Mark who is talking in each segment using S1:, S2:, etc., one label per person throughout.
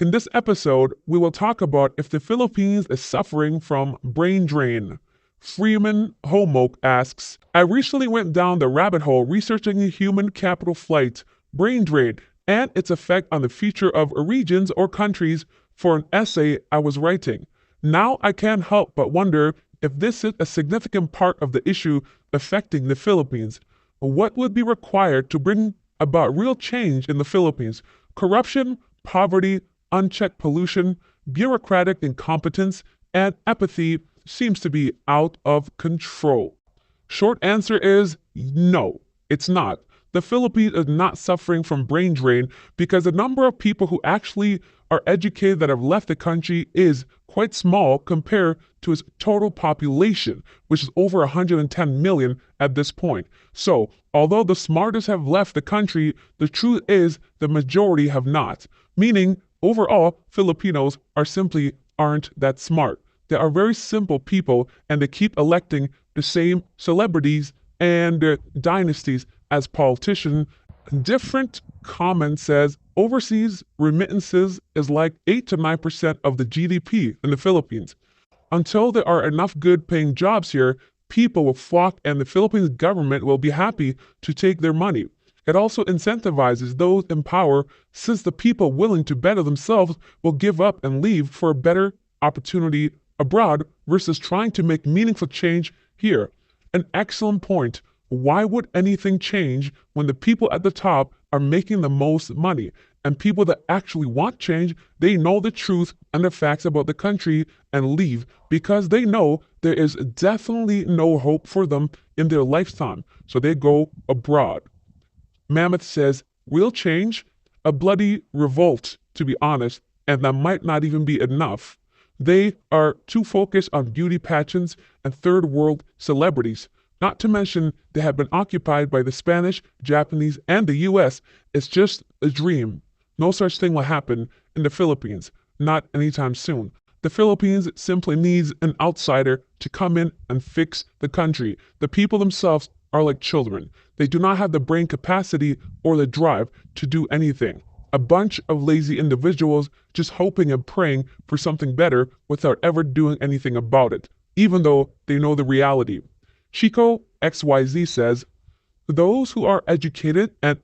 S1: In this episode, we will talk about if the Philippines is suffering from brain drain. Freeman Homoke asks, I recently went down the rabbit hole researching human capital flight, brain drain, and its effect on the future of regions or countries for an essay I was writing. Now I can't help but wonder if this is a significant part of the issue affecting the Philippines. What would be required to bring about real change in the Philippines? Corruption, poverty, unchecked pollution, bureaucratic incompetence, and apathy seems to be out of control. Short answer is no, it's not. The Philippines is not suffering from brain drain because the number of people who actually are educated that have left the country is quite small compared to its total population, which is over 110 million at this point. So, although the smartest have left the country, the truth is the majority have not, meaning overall, Filipinos simply aren't that smart. They are very simple people and they keep electing the same celebrities and dynasties as politicians. Different comment says overseas remittances is like 8 to 9% of the GDP in the Philippines. Until there are enough good paying jobs here, people will flock and the Philippines government will be happy to take their money. It also incentivizes those in power since the people willing to better themselves will give up and leave for a better opportunity abroad versus trying to make meaningful change here. An excellent point. Why would anything change when the people at the top are making the most money? And people that actually want change, they know the truth and the facts about the country and leave because they know there is definitely no hope for them in their lifetime. So they go abroad. Mammoth says, real change? A bloody revolt, to be honest, and that might not even be enough. They are too focused on beauty pageants and third world celebrities. Not to mention, they have been occupied by the Spanish, Japanese, and the US. It's just a dream. No such thing will happen in the Philippines, not anytime soon. The Philippines simply needs an outsider to come in and fix the country. The people themselves are like children. They do not have the brain capacity or the drive to do anything. A bunch of lazy individuals just hoping and praying for something better without ever doing anything about it, even though they know the reality. Chico XYZ says, those who are educated and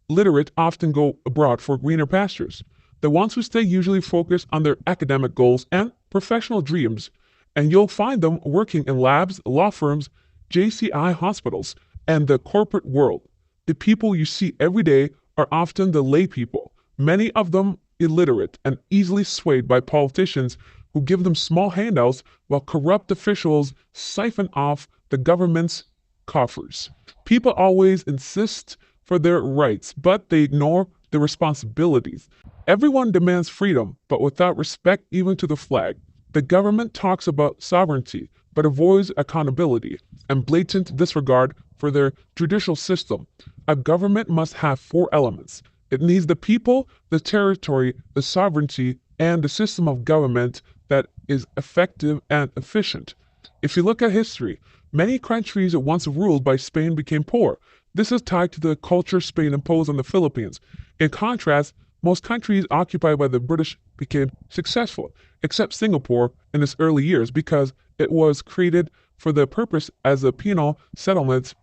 S1: literate often go abroad for greener pastures. The ones who stay usually focus on their academic goals and professional dreams, and you'll find them working in labs, law firms, JCI hospitals, and the corporate world. The people you see every day are often the lay people, many of them illiterate and easily swayed by politicians who give them small handouts while corrupt officials siphon off the government's coffers. People always insist for their rights, but they ignore their responsibilities. Everyone demands freedom, but without respect even to the flag. The government talks about sovereignty, but avoids accountability and blatant disregard for their judicial system. A government must have 4 elements. It needs the people, the territory, the sovereignty, and the system of government that is effective and efficient. If you look at history, many countries once ruled by Spain became poor. This is tied to the culture Spain imposed on the Philippines. In contrast, most countries occupied by the British became successful, except Singapore in its early years because it was created for the purpose as a penal settlement,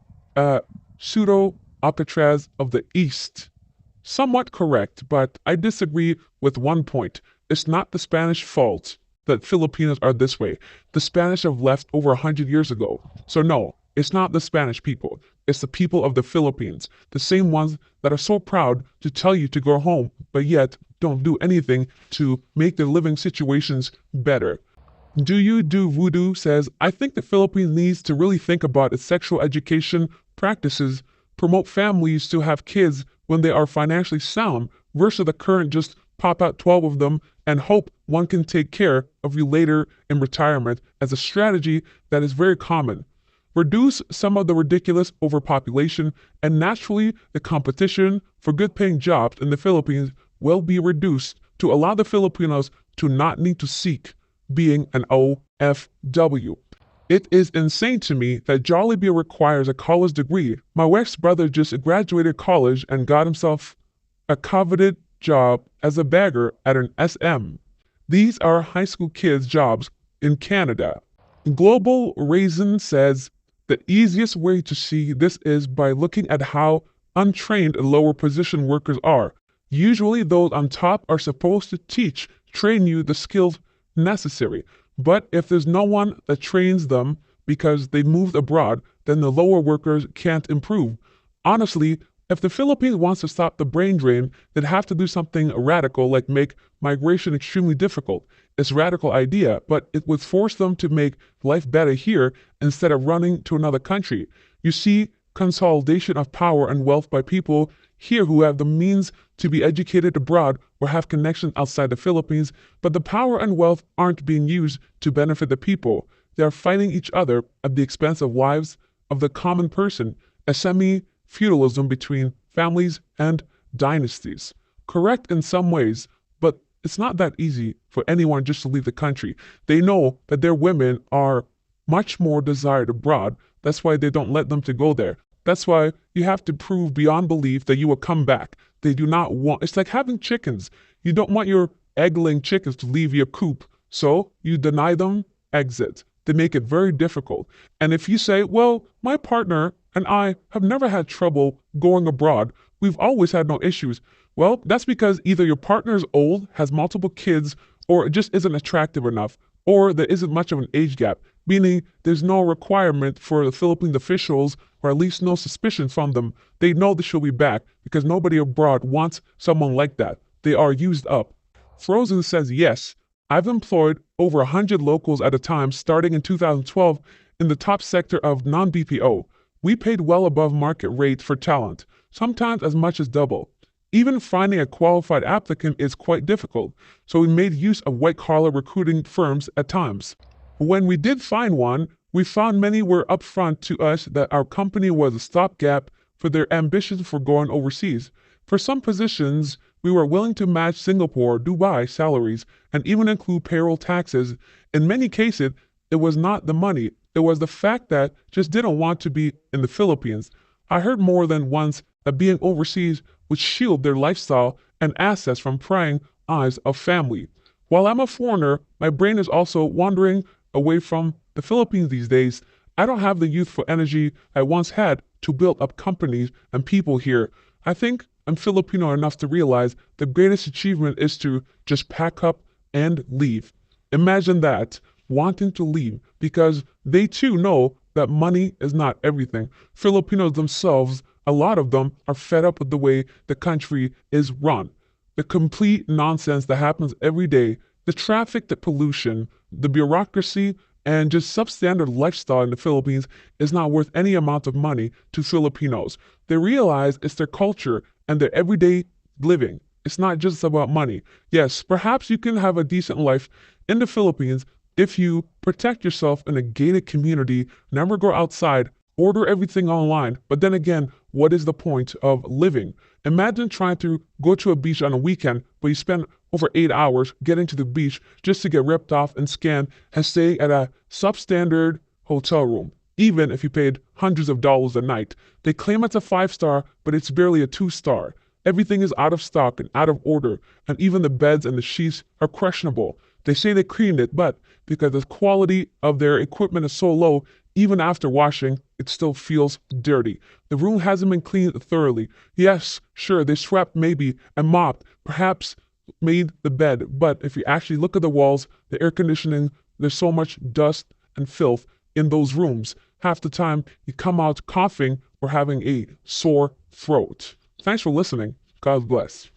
S1: pseudo-Alcatraz of the East. Somewhat correct, but I disagree with one point. It's not the Spanish fault that Filipinos are this way. The Spanish have left over 100 years ago. So no, it's not the Spanish people. It's the people of the Philippines, the same ones that are so proud to tell you to go home, but yet don't do anything to make their living situations better. Do You Do Voodoo says, I think the Philippines needs to really think about its sexual education practices, promote families to have kids when they are financially sound versus the current just pop out 12 of them and hope one can take care of you later in retirement as a strategy that is very common. Reduce some of the ridiculous overpopulation and naturally the competition for good paying jobs in the Philippines will be reduced to allow the Filipinos to not need to seek being an OFW. It is insane to me that Jollibee requires a college degree. My wife's brother just graduated college and got himself a coveted job as a bagger at an SM. These are high school kids' jobs in Canada. Global Raisin says the easiest way to see this is by looking at how untrained lower position workers are. Usually those on top are supposed to train you the skills necessary. But if there's no one that trains them because they moved abroad, then the lower workers can't improve. Honestly, if the Philippines wants to stop the brain drain, they'd have to do something radical like make migration extremely difficult. It's a radical idea, but it would force them to make life better here instead of running to another country. You see consolidation of power and wealth by people here who have the means to be educated abroad or have connections outside the Philippines, but the power and wealth aren't being used to benefit the people. They are fighting each other at the expense of lives of the common person, a semi-feudalism between families and dynasties. Correct in some ways, but it's not that easy for anyone just to leave the country. They know that their women are much more desired abroad. That's why they don't let them to go there. That's why you have to prove beyond belief that you will come back. They do not want, it's like having chickens. You don't want your egg-laying chickens to leave your coop, so you deny them exit. They make it very difficult. And if you say, well, my partner and I have never had trouble going abroad, we've always had no issues. Well, that's because either your partner is old, has multiple kids, or it just isn't attractive enough, or there isn't much of an age gap, meaning there's no requirement for the Philippine officials, or at least no suspicion from them. They know that she'll be back because nobody abroad wants someone like that. They are used up. Frozen says, yes, I've employed over 100 locals at a time starting in 2012 in the top sector of non-BPO. We paid well above market rate for talent, sometimes as much as double. Even finding a qualified applicant is quite difficult, so we made use of white-collar recruiting firms at times. When we did find one, we found many were upfront to us that our company was a stopgap for their ambitions for going overseas. For some positions, we were willing to match Singapore, Dubai salaries, and even include payroll taxes. In many cases, it was not the money, it was the fact that just didn't want to be in the Philippines. I heard more than once that being overseas would shield their lifestyle and assets from prying eyes of family. While I'm a foreigner, my brain is also wandering away from the Philippines these days. I don't have the youthful energy I once had to build up companies and people here. I think I'm Filipino enough to realize the greatest achievement is to just pack up and leave. Imagine that, wanting to leave, because they too know that money is not everything. Filipinos themselves, a lot of them, are fed up with the way the country is run. The complete nonsense that happens every day, the traffic, the pollution, the bureaucracy, and just substandard lifestyle in the Philippines is not worth any amount of money to Filipinos. They realize it's their culture and their everyday living. It's not just about money. Yes, perhaps you can have a decent life in the Philippines if you protect yourself in a gated community, never go outside, order everything online. But then again, what is the point of living? Imagine trying to go to a beach on a weekend, but you spend over 8 hours getting to the beach just to get ripped off and scanned and stay at a substandard hotel room, even if you paid hundreds of dollars a night. They claim it's a 5-star, but it's barely a 2-star. Everything is out of stock and out of order, and even the beds and the sheets are questionable. They say they cleaned it, but because the quality of their equipment is so low, even after washing, it still feels dirty. The room hasn't been cleaned thoroughly. Yes, sure, they swept maybe and mopped, perhaps made the bed, but if you actually look at the walls, the air conditioning, there's so much dust and filth in those rooms. Half the time, you come out coughing or having a sore throat. Thanks for listening. God bless.